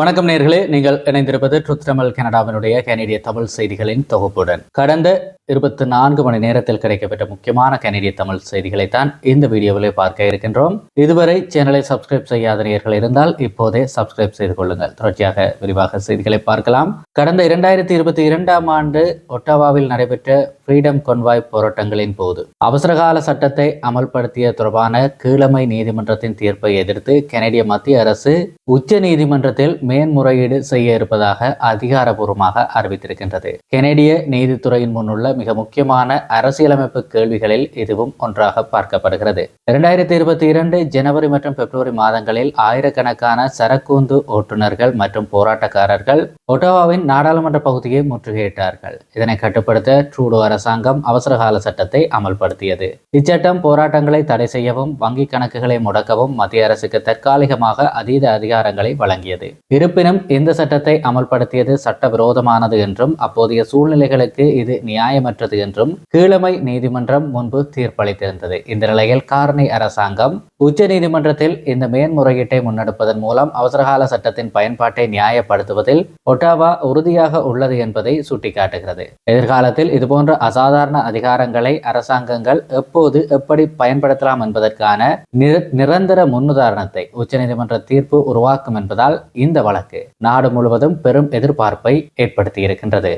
வணக்கம் நேர்களே, நீங்கள் இணைந்திருப்பது ட்ரூத் தமிழ் கனடாவினுடைய கனேடிய தமிழ் செய்திகளின் தொகுப்புடன். கடந்த 24 மணி நேரத்தில் கிடைக்கப்பட்ட முக்கியமான கனேடிய தமிழ் செய்திகளை தான் இந்த வீடியோவில் பார்க்க இருக்கின்றோம். இதுவரை சேனலை சப்ஸ்கிரைப் செய்யாத நேயர்கள் இருந்தால் இப்போதே சப்ஸ்கிரைப் செய்து கொள்ளுங்கள். தொடர்ச்சியாக விரிவாக செய்திகளை பார்க்கலாம். கடந்த 2022 ஆண்டு ஒட்டாவாவில் நடைபெற்ற ஃப்ரீடம் கொன்வாய் போராட்டங்களின் போது அவசரகால சட்டத்தை அமல்படுத்திய தொடர்பான கீழமை நீதிமன்றத்தின் தீர்ப்பை எதிர்த்து கனேடிய மத்திய அரசு உச்ச நீதிமன்றத்தில் மேன்முறையீடு செய்ய இருப்பதாக அதிகாரப்பூர்வமாக அறிவித்திருக்கின்றது. கனேடிய நீதித்துறையின் முன்னுள்ள மிக முக்கியமான அரசியலமைப்பு கேள்விகளில் இதுவும் ஒன்றாக பார்க்கப்படுகிறது. 2022 ஜனவரி மற்றும் பிப்ரவரி மாதங்களில் ஆயிரக்கணக்கான சரக்குந்து ஓட்டுநர்கள் மற்றும் போராட்டக்காரர்கள் ஒட்டாவாவின் நாடாளுமன்ற பகுதியை முற்றுகையிட்டார்கள். இதனை கட்டுப்படுத்த ட்ரூடோ அரசாங்கம் அவசரகால சட்டத்தை அமல்படுத்தியது. இச்சட்டம் போராட்டங்களை தடை செய்யவும் வங்கி கணக்குகளை முடக்கவும் மத்திய அரசுக்கு தற்காலிகமாக அதீத அதிகாரங்களை வழங்கியது. இருப்பினும் இந்த சட்டத்தை அமல்படுத்தியது சட்டவிரோதமானது என்றும் அப்போதைய சூழ்நிலைகளுக்கு இது நியாயமற்றது என்றும் கீழமை நீதிமன்றம் முன்பு தீர்ப்பளித்திருந்தது. இந்த நிலையில் கார்னி அரசாங்கம் உச்ச நீதிமன்றத்தில் இந்த மேன்முறையீட்டை முன்னெடுப்பதன் மூலம் அவசரகால சட்டத்தின் பயன்பாட்டை நியாயப்படுத்துவதில் ஒட்டாவா உறுதியாக உள்ளது என்பதை சுட்டிக்காட்டுகிறது. எதிர்காலத்தில் இதுபோன்ற அசாதாரண அதிகாரங்களை அரசாங்கங்கள் எப்போது எப்படி பயன்படுத்தலாம் என்பதற்கான நிரந்தர முன்னுதாரணத்தை உச்சநீதிமன்ற தீர்ப்பு உருவாக்கும் என்பதால் இந்த வழக்கு நாடு முழுவதும் பெரும் எதிர்பார்ப்பை ஏற்படுத்தியிருக்கின்றது.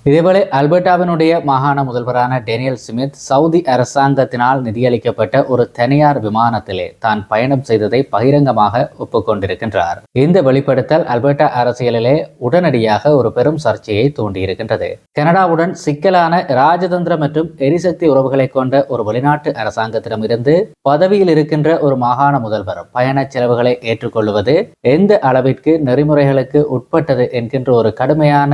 இதேபோல அல்பர்டாவினுடைய மாகாண முதல்வரான டேனியல் ஸ்மித் சவுதி அரசாங்கத்தினால் நிதியளிக்கப்பட்ட ஒரு தனியார் விமானத்திலே தான் பயணம் செய்ததை பகிரங்கமாக ஒப்புக்கொண்டிருக்கின்றார். இந்த வெளிப்படுத்தல் அல்பர்டா அரசியலிலே உடனடியாக ஒரு பெரும் சர்ச்சையை தூண்டியிருக்கின்றது. கனடாவுடன் சிக்கலான ராஜதந்திர மற்றும் எரிசக்தி உறவுகளை கொண்ட ஒரு வெளிநாட்டு அரசாங்கத்திடமிருந்து பதவியில் இருக்கின்ற ஒரு மாகாண முதல்வர் பயண செலவுகளை ஏற்றுக்கொள்வது எந்த அளவிற்கு நெறிமுறைகளுக்கு உட்பட்டது என்கின்ற ஒரு கடுமையான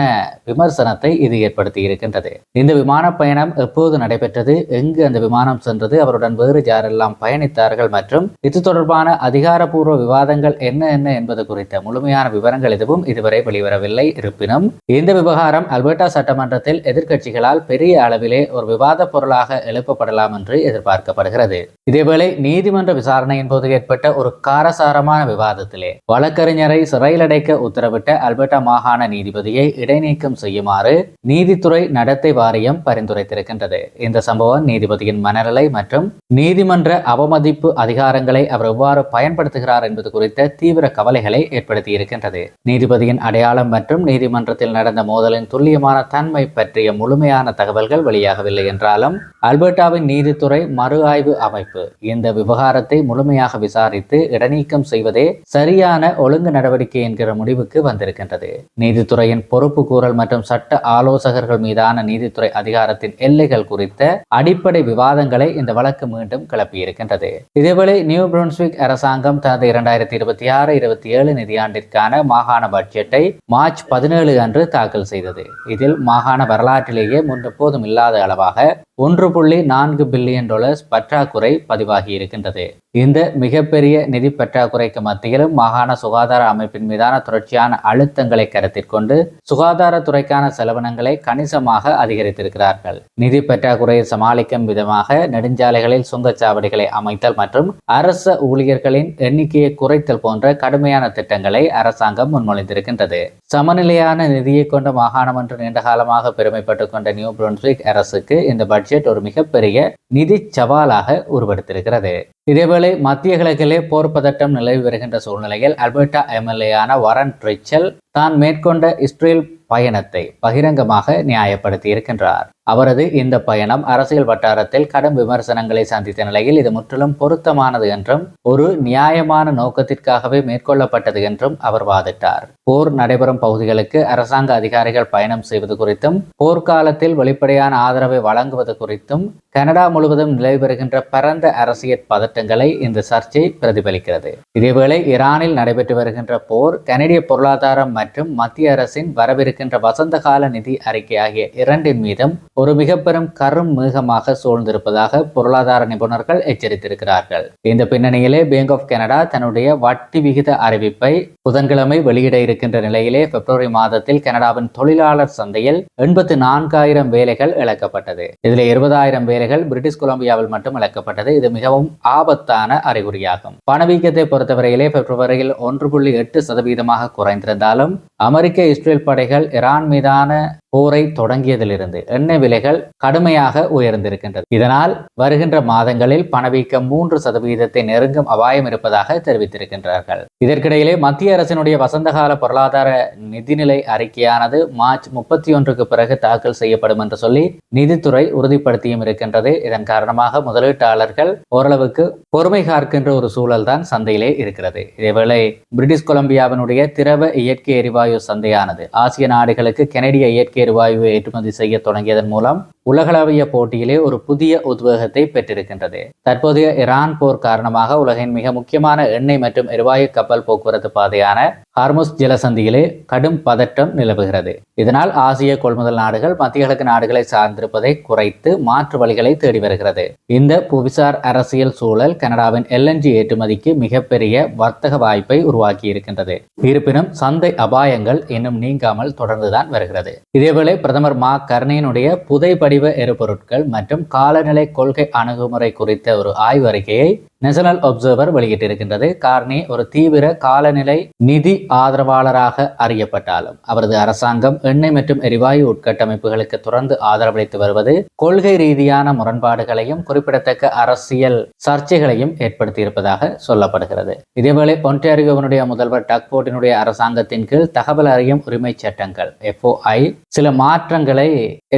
விமர்சனத்தை இது ஏற்படுத்தி இருக்கின்றது. இந்த விமான பயணம் எப்போது நடைபெற்றது, எங்கு அந்த விமானம் சென்றது, அவருடன் வேறு யாரெல்லாம் பயணித்தார்கள் மற்றும் இது தொடர்பான அதிகாரப்பூர்வ விவாதங்கள் என்ன என்பது குறித்த முழுமையான விவரங்கள் எதுவும் இதுவரை வெளிவரவில்லை. இருப்பினும் இந்த விவகாரம் அல்பர்டா சட்டமன்றத்தில் எதிர்க்கட்சிகளால் பெரிய அளவிலே ஒரு விவாத பொருளாக எழுப்பப்படலாம் என்று எதிர்பார்க்கப்படுகிறது. இதேவேளை நீதிமன்ற விசாரணையின் போது ஏற்பட்ட ஒரு காரசாரமான விவாதத்திலே வழக்கறிஞரை சிறையில் அடைக்க உத்தரவிட்ட அல்பர்டா மாகாண நீதிபதியை இடைநீக்கம் செய்யுமாறு நீதித்துறை நடத்தை வாரியம் பரிந்துரைத்திருக்கின்றது. இந்த சம்பவம் நீதிபதியின் மனநிலை மற்றும் நீதிமன்ற அவமதிப்பு அதிகாரங்களை அவர் எவ்வாறு பயன்படுத்துகிறார் என்பது குறித்த தீவிர கவலைகளை ஏற்படுத்தி இருக்கின்றது. நீதிபதியின் அடையாளம் மற்றும் நீதிமன்றத்தில் நடந்த மோதலின் துல்லியமான தன்மை பற்றிய முழுமையான தகவல்கள் வெளியாகவில்லை என்றாலும் அல்பர்டாவின் நீதித்துறை மறு ஆய்வு அமைப்பு இந்த விவகாரத்தை முழுமையாக விசாரித்து இடைநீக்கம் செய்வதே சரியான ஒழுங்கு நடவடிக்கை என்கிற முடிவுக்கு வந்திருக்கின்றது. நீதித்துறையின் பொறுப்பு கூறல் மற்றும் சட்ட ஆலோசகர்கள் மீதான நீதித்துறை அதிகாரத்தின் எல்லைகள் குறித்த அடிப்படை விவாதங்களை இந்த வழக்கு மீண்டும் கிளப்பியிருக்கின்றது. இதேவேளை நியூ புருன்ஸ்விக் அரசாங்கம் தனது 2026-27 நிதியாண்டிற்கான மாகாண பட்ஜெட்டை மார்ச் 17 அன்று தாக்கல் செய்தது. இதில் மாகாண வரலாற்றிலேயே முன்னெப்போதும் இல்லாத அளவாக $1.4 பில்லியன் பற்றாக்குறை பதிவாகி இருக்கின்றது. இந்த மிகப்பெரிய நிதி பற்றாக்குறைக்கு மத்தியிலும் மாகாண சுகாதார அமைப்பின் மீதான தொடர்ச்சியான அழுத்தங்களை கருத்தில் கொண்டு சுகாதாரத்துறைக்கான செலவினங்களை கணிசமாக அதிகரித்திருக்கிறார்கள். நிதி பற்றாக்குறையை சமாளிக்கும் விதமாக நெடுஞ்சாலைகளில் சுங்கச்சாவடிகளை அமைத்தல் மற்றும் அரச ஊழியர்களின் எண்ணிக்கையை குறைத்தல் போன்ற கடுமையான திட்டங்களை அரசாங்கம் முன்மொழிந்திருக்கின்றது. சமநிலையான நிதியை கொண்ட மாகாணம் என்று நீண்ட காலமாக பெருமைப்பட்டுக் கொண்ட நியூ புருன்ஸ்விக் அரசுக்கு இந்த பட்ஜெட் ஒரு மிகப்பெரிய நிதி சவாலாக உருவெடுத்திருக்கிறது. இதேவேளை மத்திய கிழக்கிலே போர் பதட்டம் நிலவி வருகின்ற சூழ்நிலையில் அல்பர்டா எம்எல்ஏயான வாரன் ரிச்சல் தான் மேற்கொண்ட இஸ்ரேல் பயணத்தை பகிரங்கமாக நியாயப்படுத்தி இருக்கின்றார். அவரது இந்த பயணம் அரசியல் வட்டாரத்தில் கடும் விமர்சனங்களை சந்தித்த நிலையில் இது முற்றிலும் பொருத்தமானது என்றும் ஒரு நியாயமான நோக்கத்திற்காகவே மேற்கொள்ளப்பட்டது என்றும் அவர் வாதிட்டார். போர் நடைபெறும் பகுதிகளுக்கு அரசாங்க அதிகாரிகள் பயணம் செய்வது குறித்தும் போர்க்காலத்தில் வெளிப்படையான ஆதரவை வழங்குவது குறித்தும் கனடா முழுவதும் நிலவி வருகின்ற பரந்த அரசியல் பதட்டங்களை இந்த சர்ச்சை பிரதிபலிக்கிறது. இதேவேளை ஈரானில் நடைபெற்று வருகின்ற போர், கனடிய பொருளாதாரம் மற்றும் மத்திய அரசின் வரவிருக்கின்ற வசந்த கால நிதி அறிக்கை ஆகிய இரண்டின் மீதும் ஒரு மிக பெரும் கரும் மேகமாக சூழ்ந்திருப்பதாக பொருளாதார நிபுணர்கள் எச்சரித்திருக்கிறார்கள். இந்த பின்னணியிலே பேங்க் ஆஃப் கனடா தன்னுடைய வட்டி விகித அறிவிப்பை புதன்கிழமை வெளியிட இருக்கின்ற நிலையிலே பிப்ரவரி மாதத்தில் கனடாவின் தொழிலாளர் சந்தையில் 84,000 வேலைகள் இழக்கப்பட்டது. இதில் 20,000 வேலைகள் பிரிட்டிஷ் கொலம்பியாவில் மட்டும் இழக்கப்பட்டது. இது மிகவும் ஆபத்தான அறிகுறியாகும். பணவீக்கத்தை பொறுத்தவரையிலே பிப்ரவரியில் 1.8% குறைந்திருந்தாலும் அமெரிக்க இஸ்ரேல் படைகள் ஈரான் மீதான போரை தொடங்கியதிலிருந்து எண்ணெய் விலைகள் கடுமையாக உயர்ந்திருக்கின்றது. இதனால் வருகின்ற மாதங்களில் பணவீக்கம் 3% நெருங்கும் அபாயம் இருப்பதாக தெரிவித்திருக்கின்றார்கள். இதற்கிடையிலே மத்திய அரசினுடைய வசந்தகால பொருளாதார நிதிநிலை அறிக்கையானது மார்ச் 31க்கு பிறகு தாக்கல் செய்யப்படும் என்று சொல்லி நிதித்துறை உறுதிப்படுத்தியும் இருக்கின்றது. இதன் காரணமாக முதலீட்டாளர்கள் ஓரளவுக்கு பொறுமை காக்கின்ற ஒரு சூழல் தான் சந்தையிலே இருக்கிறது. இதேவேளை பிரிட்டிஷ் கொலம்பியாவினுடைய திரவ இயற்கை எரிவாயு சந்தையானது ஆசிய நாடுகளுக்கு கனடிய இயற்கை எரிவாயுவை ஏற்றுமதி செய்ய தொடங்கியதன் மூலம் உலகளவிய போட்டியிலே ஒரு புதிய உத்வேகத்தை பெற்றிருக்கின்றது. தற்போதைய ஈரான் போர் காரணமாக உலகின் மிக முக்கியமான எண்ணெய் மற்றும் எரிவாயு கப்பல் போக்குவரத்து பாதையான ஹார்முஸ் ஜலசந்தியிலே கடும் பதட்டம் நிலவுகிறது. இதனால் ஆசிய கொள்முதல் நாடுகள் மத்திய கிழக்கு நாடுகளை சார்ந்திருப்பதை குறைத்து மாற்று வழிகளை தேடி வருகிறது. இந்த புவிசார் அரசியல் சூழல் கனடாவின் LNG ஏற்றுமதிக்கு மிகப்பெரிய வர்த்தக வாய்ப்பை உருவாக்கி இருக்கின்றது. இருப்பினும் சந்தை அபாயங்கள் இன்னும் நீங்காமல் தொடர்ந்துதான் வருகிறது. இதேவேளை பிரதமர் மார்க் கர்னியினுடைய புதைபடிவ எரிபொருட்கள் மற்றும் காலநிலை கொள்கை அணுகுமுறை குறித்த ஒரு ஆய்வு அறிக்கையை நேஷனல் ஒப்சர்வர் வெளியிட்டிருக்கின்றது. கார்னி ஒரு தீவிர காலநிலை நிதி ஆதரவாளராக அறியப்பட்டாலும் அவரது அரசாங்கம் எண்ணெய் மற்றும் எரிவாயு உட்கட்டமைப்புகளுக்கு தொடர்ந்து ஆதரவளித்து வருவது கொள்கை ரீதியான முரண்பாடுகளையும் குறிப்பிடத்தக்க அரசியல் சர்ச்சைகளையும் ஏற்படுத்தியிருப்பதாக சொல்லப்படுகிறது. இதேவேளை ஒன்டாரியோவினுடைய முதல்வர் டக் ஃபோர்டினுடைய அரசாங்கத்தின் கீழ் தகவல் அறியும் உரிமை சட்டங்கள் FOI சில மாற்றங்களை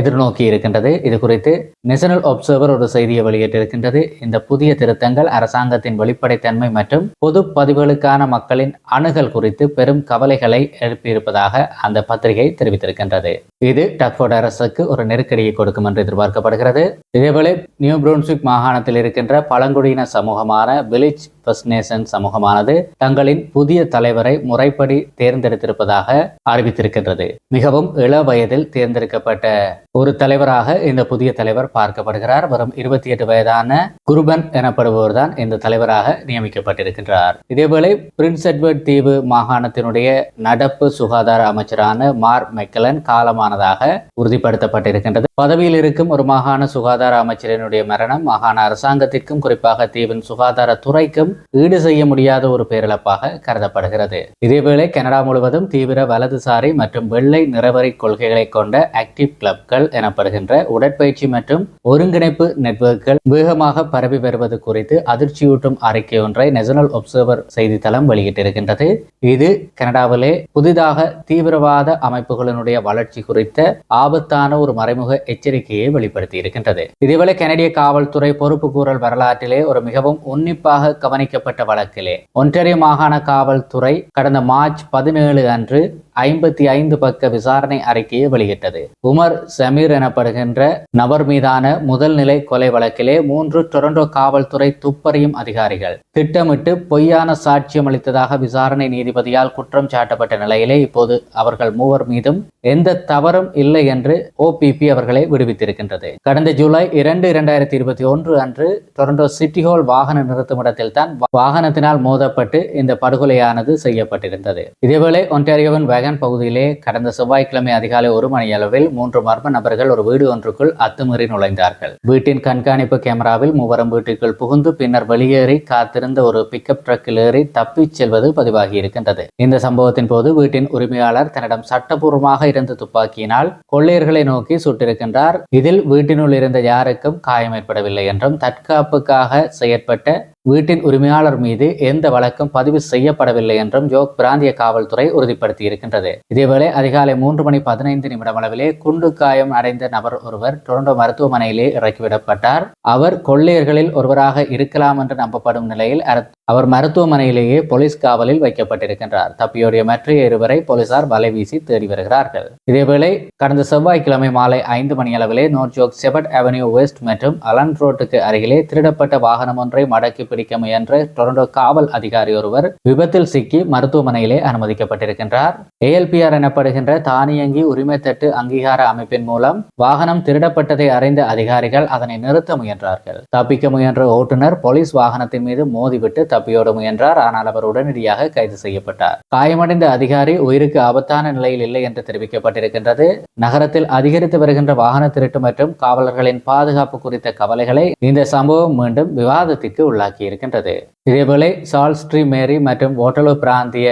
எதிர்நோக்கி இருக்கின்றது. இது குறித்து நேஷனல் ஒப்சர்வர் ஒரு செய்தியை வெளியிட்டிருக்கின்றது. இந்த புதிய திருத்தங்கள் அரசாங்கத்தின் வெளிப்படைத்தன்மை மற்றும் பொது பதிவுகளுக்கான மக்களின் அணுகல் குறித்து பெரும் கவலைகளை எழுப்பியிருப்பதாக அந்த பத்திரிகை தெரிவித்திருக்கின்றது. இது டக்ஃபோர்ட் அரசுக்கு ஒரு நெருக்கடியை கொடுக்கும் என்று எதிர்பார்க்கப்படுகிறது. இதேவேளை நியூ புரூன்ஸ்விக் மாகாணத்தில் இருக்கின்ற பழங்குடியின சமூகமான வில்லேஜ் ஃபர்ஸ்ட் நேஷன் சமூகமானது தங்களின் புதிய தலைவரை முறைப்படி தேர்ந்தெடுத்திருப்பதாக அறிவித்திருக்கின்றது. மிகவும் இள வயதில் தேர்ந்தெடுக்கப்பட்ட ஒரு தலைவராக இந்த புதிய தலைவர் பார்க்கப்படுகிறார். வரும் 28 வயதான குருபன் எனப்படுபவர் தான் இந்த தலைவராக நியமிக்கப்பட்டிருக்கின்றார். இதேவேளை பிரின்ஸ் எட்வர்ட் தீவு மாகாணத்தினுடைய நடப்பு சுகாதார அமைச்சரான மார்க் மெக்கலன் காலமானதாக உறுதிப்படுத்தப்பட்டிருக்கின்றது. பதவியில் இருக்கும் ஒரு மாகாண சுகாதார அமைச்சரினுடைய மரணம் மாகாண அரசாங்கத்திற்கும் குறிப்பாக தீவின் சுகாதார துறைக்கும் ஈடு செய்ய முடியாத ஒரு பேரிழப்பாக கருதப்படுகிறது. இதேவேளை கனடா முழுவதும் தீவிர வலதுசாரி மற்றும் வெள்ளை நிறவரி கொள்கைகளை கொண்ட ஆக்டிவ் கிளப்கள் எனப்படுகின்ற உடற்பயிற்சி மற்றும் ஒருங்கிணைப்பு நெட்வொர்க்குகள் வேகமாக பரவி வருவது குறித்து அதிர்ச்சியூட்டும் அறிக்கை ஒன்றை நேஷனல் ஒப்சர்வர் செய்தித்தளம் வெளியிட்டிருக்கின்றது. இது கனடாவிலே புதிதாக தீவிரவாத அமைப்புகளினுடைய வளர்ச்சி குறித்த ஆபத்தான ஒரு மறைமுக எச்சரிக்கையை வெளிப்படுத்தி இருக்கின்றது. இதேவேளை கனடிய காவல்துறை பொறுப்பு கூறல் வரலாற்றிலே ஒரு மிகவும் உன்னிப்பாக கவனிக்கப்பட்ட வழக்கிலே ஒன்டாரியோ மாகாண காவல்துறை கடந்த மார்ச் 17 அன்று 55 பக்க விசாரணை அறிக்கையை வெளியிட்டது. உமர் சமீர் எனப்படுகின்ற நபர் மீதான முதல் நிலை கொலை வழக்கிலே 3 டொரண்டோ காவல்துறை துப்பறியும் அதிகாரிகள் திட்டமிட்டு பொய்யான சாட்சியம் அளித்ததாக விசாரணை நீதிபதியால் குற்றம் சாட்டப்பட்ட நிலையிலே இப்போது அவர்கள் மூவர் மீதும் எந்த தவறும் இல்லை என்று OPP அவர்களை விடுவித்திருக்கின்றது. கடந்த ஜூலை 2, 2021 அன்று டொரண்டோ சிட்டி ஹால் வாகன நிறுத்துமிடத்தில் தான் வாகனத்தினால் மோதப்பட்டு இந்த படுகொலையானது செய்யப்பட்டிருந்தது. இதேவேளை ஒன்டாரியோவின் வேகன் பகுதியிலே கடந்த செவ்வாய்க்கிழமை அதிகாலை 1 மணி அளவில் 3 மர்ம நபர்கள் ஒரு வீடு ஒன்றுக்குள் அத்துமீறி நுழைந்தார்கள். வீட்டின் கண்காணிப்பு கேமராவில் மூவரும் வீட்டுக்குள் புகுந்து பின்னர் வெளியேறி காத்திருந்த ஒரு பிக்கப் ட்ரக்கில் ஏறி தப்பிச் செல்வது பதிவாகி இருக்கின்றது. இந்த சம்பவத்தின் போது வீட்டின் உரிமையாளர் தன்னிடம் சட்டபூர்வமாக இருந்த துப்பாக்கியினால் கொள்ளையர்களை நோக்கி சுட்டிருக்கின்றார். இதில் வீட்டினுள் இருந்த யாருக்கும் காயம் ஏற்படவில்லை என்றும் தற்காப்புக்காக செயற்பட்ட வீட்டின் உரிமையாளர் மீது எந்த வழக்கும் பதிவு செய்யப்படவில்லை என்றும் ஜோக் பிராந்திய காவல்துறை உறுதிப்படுத்தி இருக்கின்றது. இதேவேளை அதிகாலை 3 மணி 15 நிமிடம் அளவிலே குண்டு காயம் அடைந்த நபர் ஒருவர் டொரண்டோ மருத்துவமனையிலே இறக்கிவிடப்பட்டார். அவர் கொள்ளையர்களில் ஒருவராக இருக்கலாம் என்று நம்பப்படும் நிலையில் அவர் மருத்துவமனையிலேயே போலீஸ் காவலில் வைக்கப்பட்டிருக்கின்றார். தப்பியோடைய மற்ற இருவரை போலீசார் வலைவீசி தேடி வருகிறார்கள். இதேவேளை கடந்த செவ்வாய்க்கிழமை மாலை 5 மணி அளவிலே நோர்த் ஜோக் செபர்ட் அவென்யூ வெஸ்ட் மற்றும் அலன் ரோட்டுக்கு அருகிலே திருடப்பட்ட வாகனம் ஒன்றை மடக்கி பிடிக்க முயன்ற டொரண்டோ காவல் அதிகாரி ஒருவர் விபத்தில் சிக்கி மருத்துவமனையிலே அனுமதிக்கப்பட்டிருக்கின்றார். ALPR எனப்படுகின்ற தானியங்கி உரிமை தட்டு அங்கீகார அமைப்பின் மூலம் வாகனம் திருடப்பட்டதை அறிந்த அதிகாரிகள் அதனை நிறுத்த முயன்றார்கள். தப்பிக்க முயன்ற ஓட்டுநர் போலீஸ் வாகனத்தின் மீது மோதிவிட்டு தப்பியோட முயன்றார். ஆனால் அவர் உடனடியாக கைது செய்யப்பட்டார். காயமடைந்த அதிகாரி உயிருக்கு ஆபத்தான நிலையில் இல்லை என்று தெரிவிக்கப்பட்டிருக்கின்றது. நகரத்தில் அதிகரித்து வருகின்ற வாகன திருட்டு மற்றும் காவலர்களின் பாதுகாப்பு குறித்த கவலைகளை இந்த சம்பவம் மீண்டும் விவாதத்திற்கு உள்ளாக்கி இருக்கின்றது. இதேபோல சால்ஸ்ட்ரீம் மேரி மற்றும் ஓட்டலோ பிராந்திய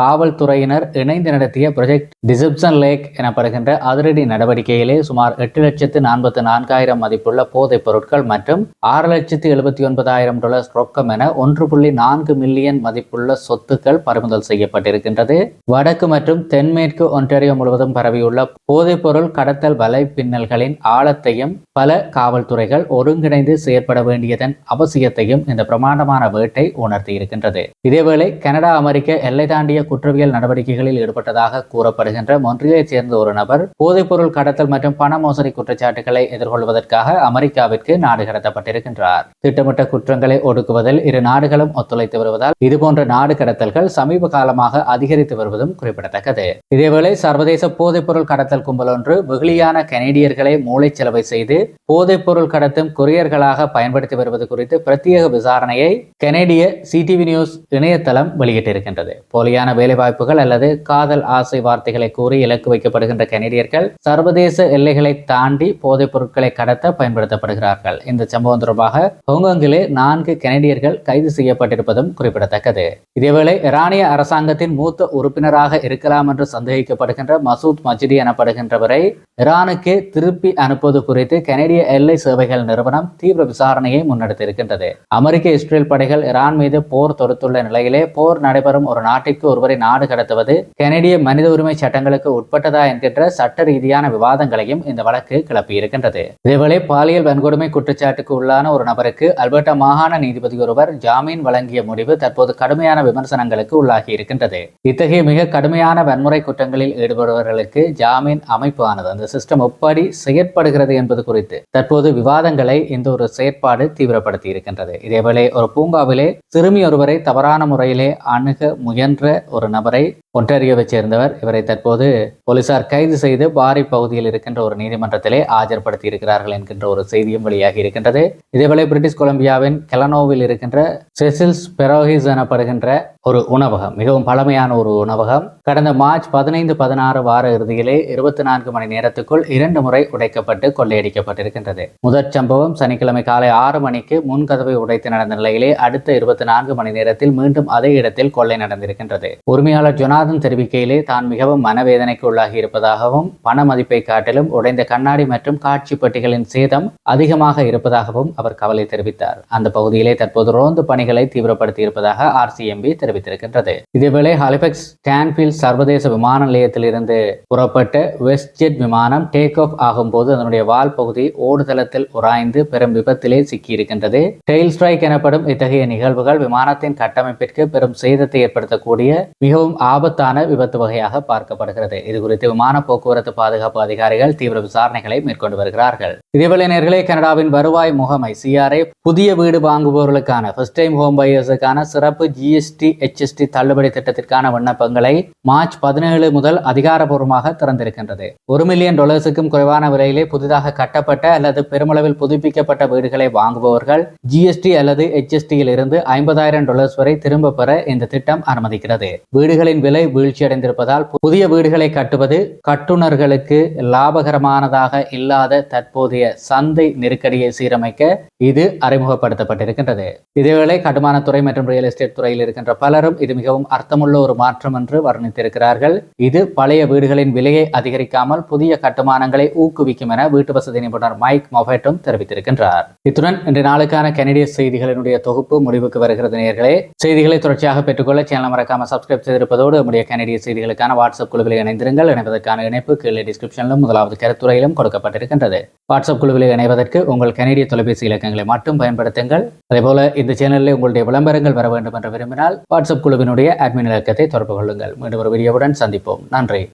காவல்துறையினர் இணைந்து நடத்திய ப்ராஜெக்ட் டிசப்சன் லேக் எனப்படுகின்ற அதிரடி நடவடிக்கையிலே சுமார் 8,44,000 மதிப்புள்ள போதைப் பொருட்கள் மற்றும் $6,79,000 ரொக்கம் என 1.4 மில்லியன் மதிப்புள்ள சொத்துக்கள் பறிமுதல் செய்யப்பட்டிருக்கின்றது. வடக்கு மற்றும் தென்மேற்கு ஒன்டாரியோ முழுவதும் பரவியுள்ள போதைப் பொருள் கடத்தல் வலை பின்னல்களின் ஆழத்தையும் பல காவல்துறைகள் ஒருங்கிணைந்து செயற்பட வேண்டியதன் அவசியத்தையும் இந்த பிரமாண்டமான வேட்டை உணர்த்தி இருக்கின்றது. இதேவேளை கனடா அமெரிக்க எல்லை தாண்டிய குற்றவியல் நடவடிக்கைகளில் ஈடுபட்டதாக கூறப்படுகின்ற மொன்றியலைச் சேர்ந்த ஒரு நபர் போதைப்பொருள் கடத்தல் மற்றும் பண மோசடி குற்றச்சாட்டுகளை எதிர்கொள்வதற்காக அமெரிக்காவிற்கு நாடு கடத்தப்பட்டிருக்கின்றார். திட்டமிட்ட குற்றங்களை ஒடுக்குவதில் இரு நாடுகளும் ஒத்துழைத்து வருவதால் இதுபோன்ற நாடு கடத்தல்கள் சமீப காலமாக அதிகரித்து வருவதும் குறிப்பிடத்தக்கது. இதேவேளை சர்வதேச போதைப்பொருள் கடத்தல் கும்பல் ஒன்று வெகுளியான கனேடியர்களை மூளைச்சலவை செய்து போதைப்பொருள் கடத்தும் கொரியர்களாக பயன்படுத்தி வருவது குறித்து பிரத்யேக விசாரணையை கனேடிய CTV நியூஸ் இணையதளம் வெளியிட்டிருக்கின்றது. போலியான வேலைவாய்ப்புகள் அல்லது காதல் ஆசை வார்த்தைகளை கூறி இலக்கு வைக்கப்படுகின்ற கனேடியர்கள் சர்வதேச எல்லைகளை தாண்டி போதைப் பொருட்களை கடத்த பயன்படுத்தப்படுகிறார்கள். இந்த சம்பவம் தொடர்பாக ஹாங்காங்கிலே 4 கனேடியர்கள் கைது செய்யப்பட்டிருப்பதும் குறிப்பிடத்தக்கது. இதேவேளை ஈரானிய அரசாங்கத்தின் மூத்த உறுப்பினராக இருக்கலாம் என்று சந்தேகிக்கப்படுகின்ற மசூத் மஜிடி எனப்படுகின்றவரை ஈரானுக்கு திருப்பி அனுப்புவது குறித்து கனேடிய எல்லை சேவைகள் நிறுவனம் தீவிர விசாரணையை முன்னெடுத்திருக்கின்றது. அமெரிக்க இஸ்ரேல் படைகள் ஈரான் மீது போர் தொடுத்துள்ள நிலையிலே போர் நடைபெறும் ஒரு நாட்டிற்கு ஒருவரை நாடு கடத்துவது கனேடிய மனித உரிமை சட்டங்களுக்கு உட்பட்டதா என்கின்ற சட்ட ரீதியான விவாதங்களையும் இந்த வழக்கு கிளப்பியிருக்கின்றது. இதேவேளை பாலியல் வன்கொடுமை குற்றச்சாட்டுக்கு உள்ளான ஒரு நபருக்கு அல்பர்டா மாகாண நீதிபதி ஒருவர் ஜாமீன் வழங்கிய முடிவு தற்போது கடுமையான விமர்சனங்களுக்கு உள்ளாகி இருக்கின்றது. இத்தகைய மிக கடுமையான வன்முறை குற்றங்களில் ஈடுபடுபவர்களுக்கு ஜாமீன் அமைப்பு ஆனது அந்த சிஸ்டம் எப்படி செயற்படுகிறது என்பது குறித்து தற்போது விவாதங்களை இந்த ஒரு செயற்பாடு தீவிரப்படுத்தி இருக்கின்றது. இதேவேளை ஒரு பூங்காவிலே சிறுமி ஒருவரை தவறான முறையிலே அணுக முயன்ற ஒரு நபரை ஒன்டாரியோவை சேர்ந்தவர் இவரை தற்போது போலீசார் கைது செய்து பாரி பகுதியில் இருக்கின்ற ஒரு நீதிமன்றத்திலே ஆஜர்படுத்தி இருக்கிறார்கள் என்கின்ற ஒரு செய்தியும் வெளியாகி இருக்கின்றது. இதேவேளை பிரிட்டிஷ் கொலம்பியாவின் கெலனோவில் இருக்கின்ற செசில்ஸ் பெரோஹிஸ் எனப்படுகின்ற ஒரு உணவகம் மிகவும் பழமையான ஒரு உணவகம் கடந்த மார்ச் 15-16 வார இறுதியிலே 24 மணி நேரத்துக்குள் 2 முறை உடைக்கப்பட்டு கொள்ளையடிக்கப்பட்டிருக்கின்றது. முதற் சம்பவம் சனிக்கிழமை காலை 6 மணிக்கு முன்கதவை உடைத்து நடந்த நிலையிலே அடுத்த 24 மணி நேரத்தில் மீண்டும் அதே இடத்தில் கொள்ளை நடந்திருக்கின்றது. உரிமையாளர் ஜொனாதன் தெரிவிக்கையிலே தான் மிகவும் மனவேதனைக்கு உள்ளாகி இருப்பதாகவும் பண மதிப்பை காட்டிலும் உடைந்த கண்ணாடி மற்றும் காட்சி பெட்டிகளின் சேதம் அதிகமாக இருப்பதாகவும் அவர் கவலை தெரிவித்தார். அந்த பகுதியிலே தற்போது ரோந்து பணிகளை தீவிரப்படுத்தி இருப்பதாக RCMP தெரிவித்திருக்கின்றது. இதேவேளை ஹாலிஃபேக்ஸ் ஸ்டான்ஃபீல்ட் சர்வதேச விமான நிலையத்தில் இருந்து புறப்பட்ட வெஸ்ட்ஜெட் விமானம் டேக் ஆஃப் ஆகும் போது அதனுடைய வால் பகுதி ஓடுதளத்தில் உராய்ந்து பெரும் விபத்திலே சிக்கியிருக்கின்றது. டெயில் ஸ்ட்ரைக் எனப்படும் இத்தகைய நிகழ்வுகள் விமானத்தின் கட்டமைப்பிற்கு பெரும் சேதத்தை ஏற்படுத்தக்கூடிய மிகவும் ஆபத்தான விபத்து வகையாக பார்க்கப்படுகிறது. இது குறித்து விமான போக்குவரத்து பாதுகாப்பு அதிகாரிகள் தீவிர விசாரணைகளை மேற்கொண்டு வருகிறார்கள். இதேவேளை நேயர்களே, கனடாவின் வருவாய் முகமை CRA புதிய வீடு வாங்குபவர்களுக்கான ஃபர்ஸ்ட் டைம் ஹோம் பையர்ஸுக்கான சிறப்பு GST HST தள்ளுபடி திட்டத்திற்கான விண்ணப்பங்களை மார்ச் 17 முதல் அதிகாரப்பூர்வமாக திறந்திருக்கின்றது. $1 மில்லியன் குறைவான விலையிலே புதிதாக கட்டப்பட்ட அல்லது பெருமளவில் புதுப்பிக்கப்பட்ட வீடுகளை வாங்குபவர்கள் GST அல்லது HST இருந்து $50,000 வரை திரும்ப பெற இந்த திட்டம் அனுமதிக்கிறது. வீடுகளின் விலை வீழ்ச்சியடைந்திருப்பதால் புதிய வீடுகளை கட்டுவது கட்டுனர்களுக்கு லாபகரமானதாக இல்லாத தற்போதைய சந்தை நெருக்கடியை சீரமைக்க இது அறிமுகப்படுத்தப்பட்டிருக்கின்றது. இதேவேளை கட்டுமானத்துறை மற்றும் ரியல் எஸ்டேட் துறையில் இருக்கின்ற பலரும் இது மிகவும் அர்த்தமுள்ள ஒரு மாற்றம் என்று வர்ணித்திருக்கிறார்கள். இது பழைய வீடுகளின் விலையை அதிகரிக்காமல் புதிய கட்டுமானங்களை ஊக்குவிக்கும் என வீட்டு வசதி நிபுணர் மைக் மொஃபெட்டும் தெரிவித்திருக்கின்றார். இத்துடன் இன்றைய நாளுக்கான கனடிய செய்திகளினுடைய தொகுப்பு முடிவுக்கு வருகிறது. நேயர்களே, செய்திகளை தொடர்ச்சியாக பெற்றுக்கொள்ள சேனல் மறக்காம சப்ஸ்கிரைப் செய்திருப்பதோடு நம்முடைய கனடிய செய்திகளுக்கான வாட்ஸ்அப் குழுவில் இணைந்திருங்கள். இணைவதற்கான இணைப்பு கீழே டிஸ்கிரிப்ஷனிலும் முதலாவது கருத்துறையிலும் கொடுக்கப்பட்டிருக்கின்றது. வாட்ஸ்அப் குழுவில் இணைவதற்கு உங்கள் கனடிய தொலைபேசி இலக்கங்களை மட்டும் பயன்படுத்துங்கள். அதேபோல இந்த சேனலில் உங்களுடைய விளம்பரங்கள் வர வேண்டும் என்று விரும்பினால் வாட்ஸ்அப் குழுவினுடைய அட்மின் இலக்கத்தை தொடர்பு கொள்ளுங்கள். மீண்டும் ஒரு வீடியோவுடன் சந்திப்போம். நன்றி.